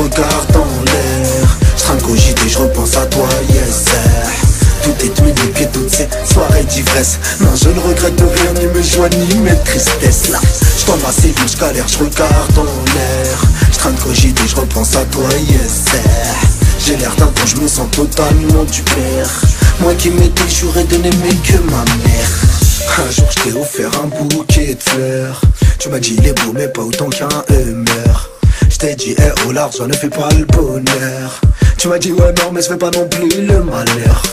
regarde en l'air. J'train de cogiter, je repense à toi, yes sir. Tout est unique et toutes ces soirées d'ivresse. Non, je ne regrette rien, ni mes joies, ni mes tristesses. Là, j'tends ma cellule, j'galère, je regarde en l'air. J'train de cogiter, je repense à toi, yes sir. J'ai l'air d'un con, je me sens totalement du père. Moi qui m'étais juré de n'aimer que ma mère. Un jour je t'ai offert un bouquet de fleurs. Tu m'as dit il est beau mais pas autant qu'un humeur. Je t'ai dit au l'argent ne fait pas le bonheur. Tu m'as dit ouais non mais je fais pas non plus le malheur.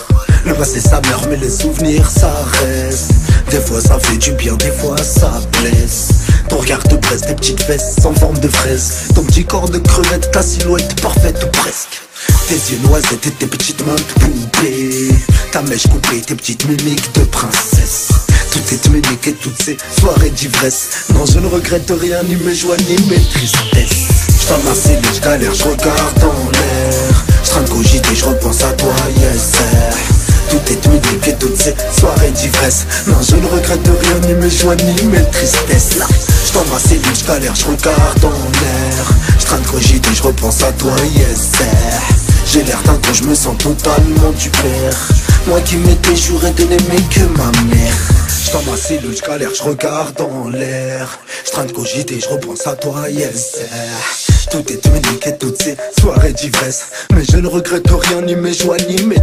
Le passé ça meurt mais les souvenirs ça reste. Des fois ça fait du bien, des fois ça blesse. Ton regard te presse, tes petites fesses en forme de fraise. Ton petit corps de crevette, ta silhouette parfaite ou presque. Tes yeux noisettes et tes petites mains de poupée. Ta mèche coupée, tes petites mimiques de princesse. Tout est unique et toutes ces soirées d'ivresse. Non je ne regrette rien, ni mes joies, ni mes tristesses. J'tends ma cellule, j'galère, je regarde en l'air. J'train de cogiter, je repense à toi, yes sir. Tout est unique et toutes ces soirées d'ivresse. Non je ne regrette rien, ni mes joies, ni mes tristesses. Là, j'tends ma cellule, j'galère, je regarde en l'air. J'train de cogiter, je repense à toi, yes sir. J'ai l'air d'un con, je me sens totalement du père. Moi qui m'étais juré de n'aimer que ma mère. J'tends ma cellule, j'galère, je regarde en l'air. J'train de cogiter, je repense à toi, yes sir. Tout est unique et toutes ces soirées d'ivresse. Mais je ne regrette rien, ni mes joies, ni mes